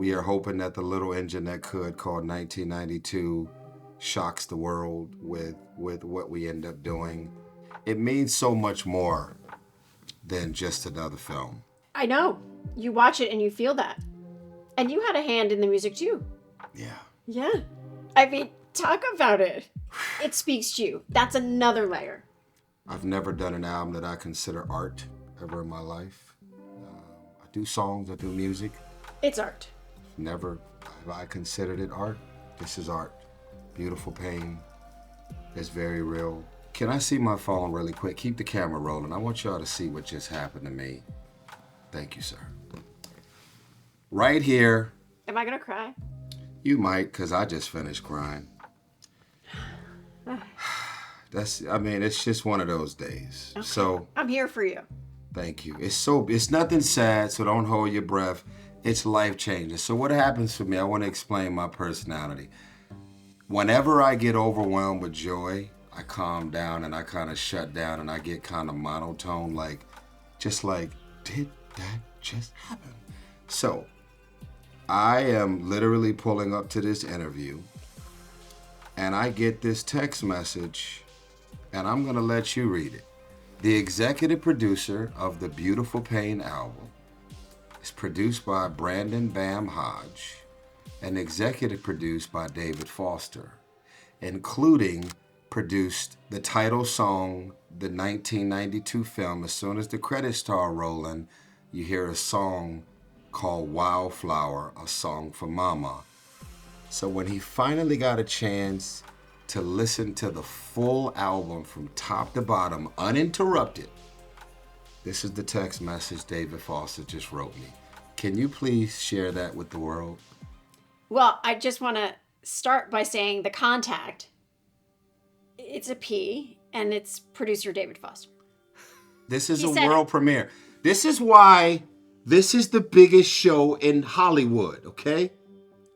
We are hoping that the little engine that could, called 1992, shocks the world with what we end up doing. It means so much more than just another film. I know. You watch it and you feel that. And you had a hand in the music too. Yeah. Yeah. I mean, talk about it. It speaks to you. That's another layer. I've never done an album that I consider art ever in my life. I do songs, I do music. It's art. Never have I considered it art. This is art. Beautiful pain. It's very real. Can I see my phone really quick? Keep the camera rolling. I want y'all to see what just happened to me. Thank you, sir. Right here. Am I gonna cry? You might, because I just finished crying. It's just one of those days. Okay. So I'm here for you. thank you. It's nothing sad, so don't hold your breath. It's life-changing. So what happens for me, I want to explain my personality. Whenever I get overwhelmed with joy, I calm down and I kind of shut down and I get kind of monotone, just like, did that just happen? So I am literally pulling up to this interview and I get this text message and I'm going to let you read it. The executive producer of the Beautiful Pain album is produced by Brandon Bam Hodge and executive produced by David Foster, including produced the title song, the 1992 film. As soon as the credits start rolling, you hear a song called Wildflower, a song for Mama. So when he finally got a chance to listen to the full album from top to bottom, uninterrupted, this is the text message David Foster just wrote me. Can you please share that with the world? Well, I just want to start by saying the contact, it's a P, and it's producer David Foster. This is a world premiere. This is why this is the biggest show in Hollywood, okay?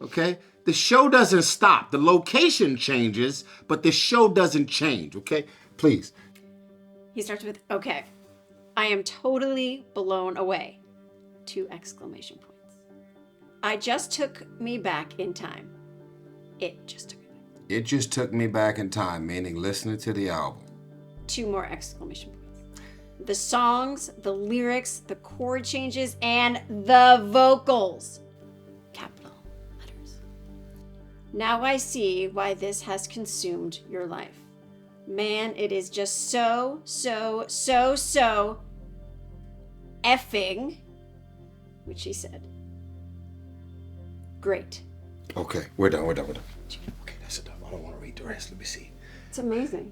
Okay? The show doesn't stop. The location changes, but the show doesn't change, okay? Please. He starts with, okay, I am totally blown away. 2 exclamation points. I just took me back in time. It just took me back. It just took me back in time, meaning listening to the album. 2 more exclamation points. The songs, the lyrics, the chord changes, and the vocals. Capital letters. Now I see why this has consumed your life. Man, it is just so effing, which he said, great. Okay, we're done. Okay, that's enough. I don't want to read the rest. Let me see. It's amazing.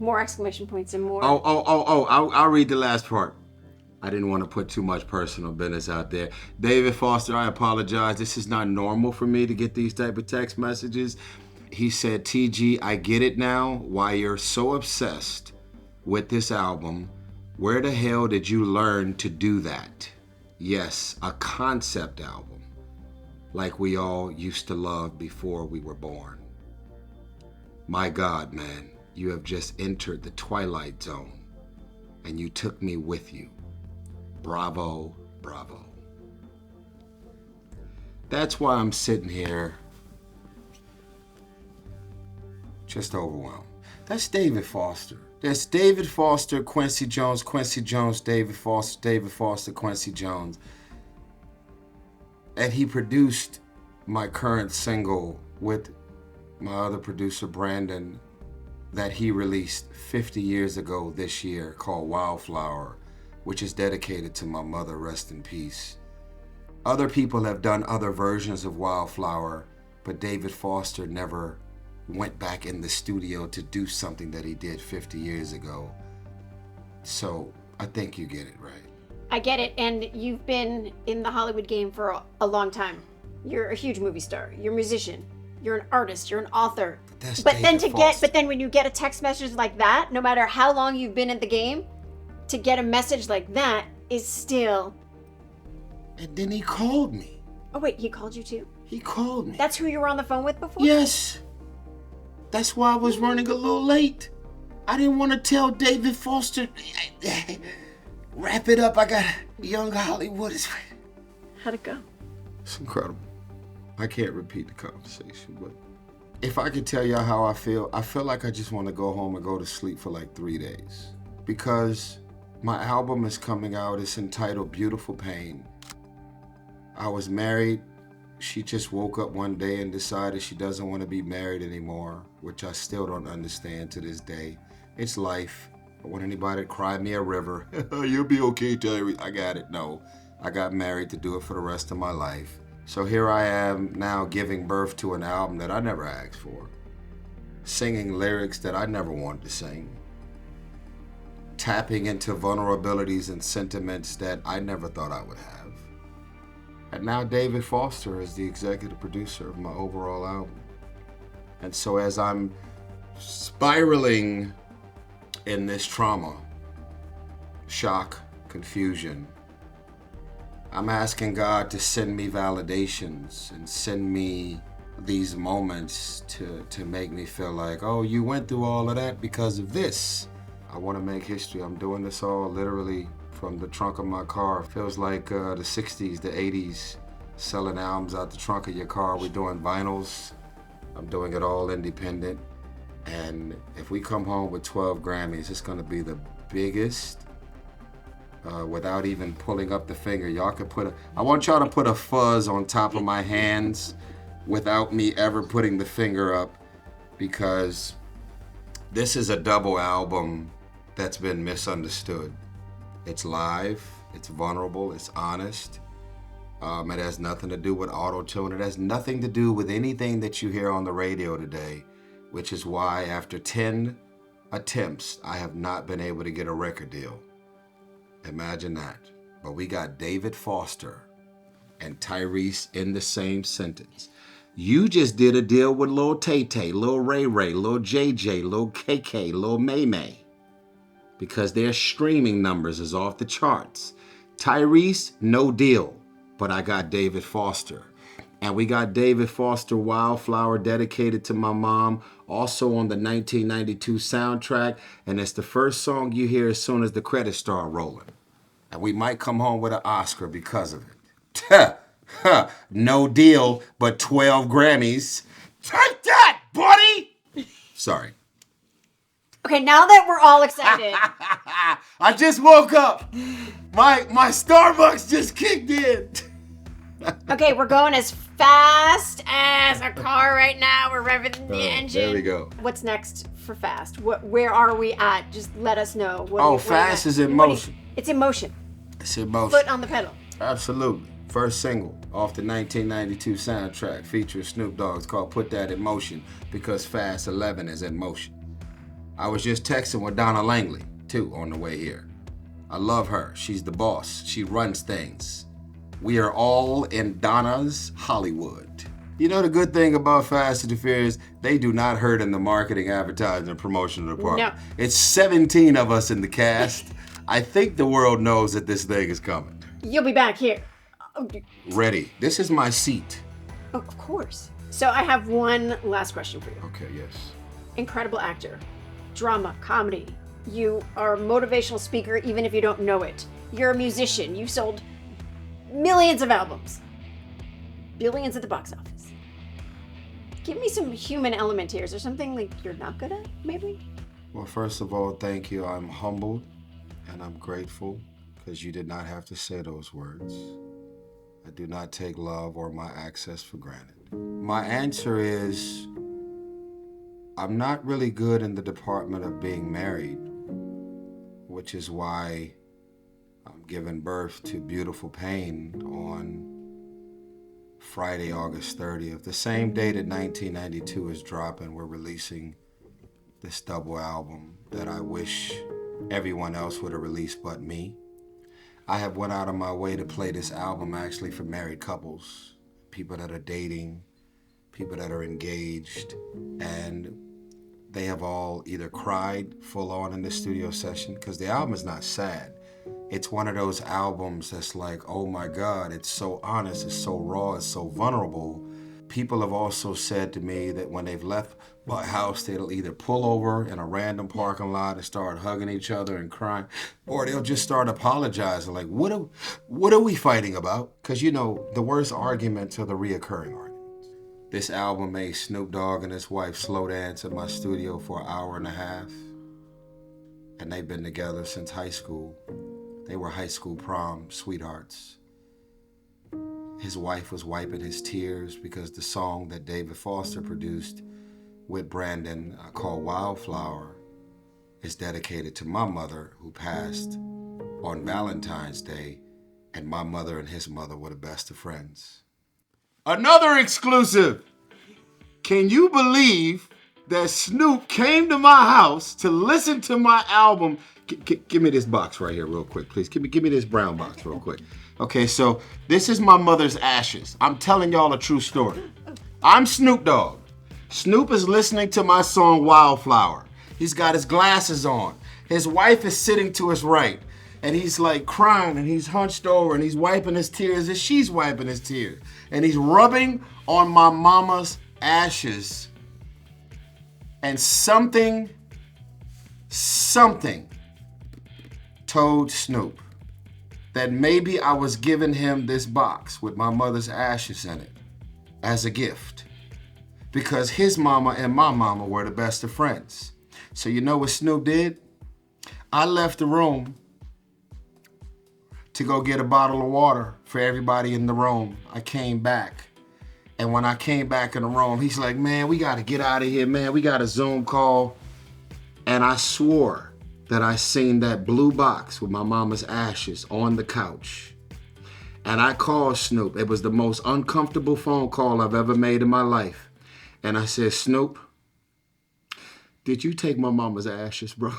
More exclamation points and more. I'll read the last part. I didn't want to put too much personal business out there. David Foster, I apologize. This is not normal for me to get these type of text messages. He said, TG, I get it now why you're so obsessed with this album. Where the hell did you learn to do that? Yes, a concept album, like we all used to love before we were born. My God, man, you have just entered the twilight zone, and you took me with you. Bravo, bravo. That's why I'm sitting here just overwhelmed. That's David Foster. That's David Foster, Quincy Jones, David Foster, Quincy Jones. And he produced my current single with my other producer, Brandon, that he released 50 years ago this year, called Wildflower, which is dedicated to my mother, rest in peace. Other people have done other versions of Wildflower, but David Foster never went back in the studio to do something that he did 50 years ago. So I think you get it, right? I get it, and you've been in the Hollywood game for a long time. You're a huge movie star. You're a musician. You're an artist. You're an author. But then when you get a text message like that, no matter how long you've been in the game, to get a message like that is still. And then he called me. Oh wait, he called you too? He called me. That's who you were on the phone with before? Yes. That's why I was running a little late. I didn't want to tell David Foster, wrap it up. I got Young Hollywood. How'd it go? It's incredible. I can't repeat the conversation, but if I could tell y'all how I feel like I just want to go home and go to sleep for like 3 days. Because my album is coming out. It's entitled Beautiful Pain. I was married. She just woke up one day and decided she doesn't want to be married anymore, which I still don't understand to this day. It's life. I want anybody to cry me a river. You'll be okay, Tyrese. I got it. No, I got married to do it for the rest of my life. So here I am now giving birth to an album that I never asked for. Singing lyrics that I never wanted to sing. Tapping into vulnerabilities and sentiments that I never thought I would have. And now David Foster is the executive producer of my overall album. And so as I'm spiraling in this trauma, shock, confusion, I'm asking God to send me validations and send me these moments to make me feel like, oh, you went through all of that because of this. I want to make history. I'm doing this all literally from the trunk of my car. It feels like the 60s, the 80s, selling albums out the trunk of your car. We're doing vinyls. I'm doing it all independent. And if we come home with 12 Grammys, it's going to be the biggest without even pulling up the finger. Y'all could I want y'all to put a fuzz on top of my hands without me ever putting the finger up, because this is a double album that's been misunderstood. It's live, it's vulnerable, it's honest. It has nothing to do with auto-tune. It has nothing to do with anything that you hear on the radio today, which is why after 10 attempts, I have not been able to get a record deal. Imagine that. But we got David Foster and Tyrese in the same sentence. You just did a deal with Lil Tay-Tay, Lil Ray Ray, Lil JJ, Lil KK, Lil May May, because their streaming numbers is off the charts. Tyrese, no deal, but I got David Foster. And we got David Foster Wildflower, dedicated to my mom, also on the 1992 soundtrack. And it's the first song you hear as soon as the credits start rolling. And we might come home with an Oscar because of it. No deal, but 12 Grammys. Take that, buddy! Sorry. Okay, now that we're all excited. I just woke up. My Starbucks just kicked in. Okay, we're going as fast as a car right now. We're revving the engine. There we go. What's next for Fast? Where are we at? Just let us know. Fast is in motion. It's in motion. It's in motion. Foot on the pedal. Absolutely. First single off the 1992 soundtrack featuring Snoop Dogg. It's called Put That in Motion, because Fast 11 is in motion. I was just texting with Donna Langley, too, on the way here. I love her. She's the boss. She runs things. We are all in Donna's Hollywood. You know the good thing about Fast and the Furious, they do not hurt in the marketing, advertising, and promotional department. No. It's 17 of us in the cast. I think the world knows that this thing is coming. You'll be back here. Ready. This is my seat. Oh, of course. So I have one last question for you. Okay, yes. Incredible actor. Drama, comedy. You are a motivational speaker even if you don't know it. You're a musician. You've sold millions of albums. Billions at the box office. Give me some human element here. Is there something like you're not good at, maybe? Well, first of all, thank you. I'm humbled and I'm grateful because you did not have to say those words. I do not take love or my access for granted. My answer is, I'm not really good in the department of being married, which is why I'm giving birth to Beautiful Pain on Friday, August 30th. The same day that 1992 is dropping, we're releasing this double album that I wish everyone else would have released but me. I have went out of my way to play this album actually for married couples, people that are dating, people that are engaged, and they have all either cried full on in the studio session, because the album is not sad. It's one of those albums that's like, oh my God, it's so honest, it's so raw, it's so vulnerable. people have also said to me that when they've left my house, they'll either pull over in a random parking lot and start hugging each other and crying, or they'll just start apologizing, like, what are we fighting about? Because, the worst arguments are the reoccurring arguments. This album made Snoop Dogg and his wife slow dance in my studio for an hour and a half, and they've been together since high school. They were high school prom sweethearts. His wife was wiping his tears because the song that David Foster produced with Brandon called Wildflower is dedicated to my mother, who passed on Valentine's Day, and my mother and his mother were the best of friends. Another exclusive! Can you believe that Snoop came to my house to listen to my album? Give me this box right here real quick, please. Give me this brown box real quick. Okay, so this is my mother's ashes. I'm telling y'all a true story. I'm Snoop Dogg. Snoop is listening to my song Wildflower. He's got his glasses on. His wife is sitting to his right. And he's like crying and he's hunched over and he's wiping his tears and she's wiping his tears. And he's rubbing on my mama's ashes. And something told Snoop that maybe I was giving him this box with my mother's ashes in it as a gift, because his mama and my mama were the best of friends. So you know what Snoop did? I left the room to go get a bottle of water for everybody in the room. I came back. And when I came back in the room, he's like, man, we got to get out of here, man. We got a Zoom call. And I swore that I seen that blue box with my mama's ashes on the couch. And I called Snoop. It was the most uncomfortable phone call I've ever made in my life. And I said, Snoop, did you take my mama's ashes, bro?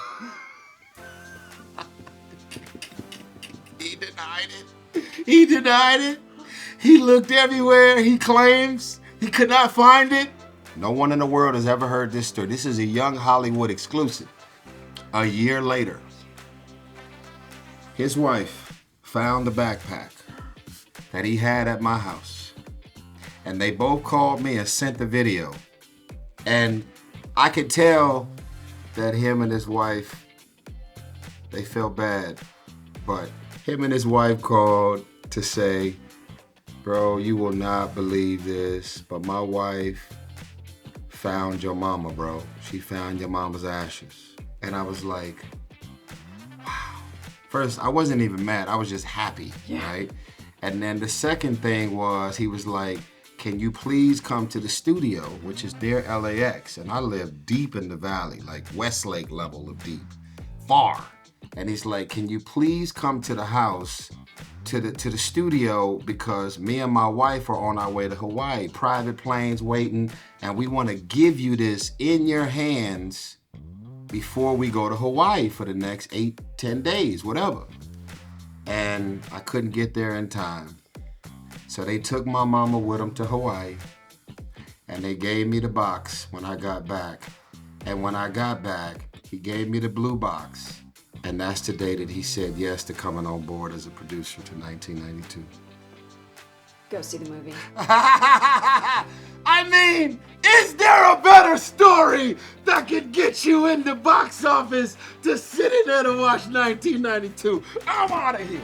He denied it. He denied it. He looked everywhere. He claims he could not find it. No one in the world has ever heard this story. This is a Young Hollywood exclusive. A year later, his wife found the backpack that he had at my house. And they both called me and sent the video. And I could tell that him and his wife, they felt bad. But him and his wife called to say, bro, you will not believe this, but my wife found your mama, bro. She found your mama's ashes. And I was like, wow. First, I wasn't even mad. I was just happy, right? And then the second thing was, he was like, can you please come to the studio, which is near LAX. And I live deep in the valley, like Westlake level of deep, far. And he's like, can you please come to the house, to the studio, because me and my wife are on our way to Hawaii, private planes waiting, and we want to give you this in your hands before we go to Hawaii for the next 8-10 days, whatever. And I couldn't get there in time. So they took my mama with them to Hawaii, and they gave me the box when I got back. And when I got back, he gave me the blue box. And that's the day that he said yes to coming on board as a producer to 1992. Go see the movie. I mean, is there a better story that could get you in the box office to sit in there to watch 1992? I'm out of here.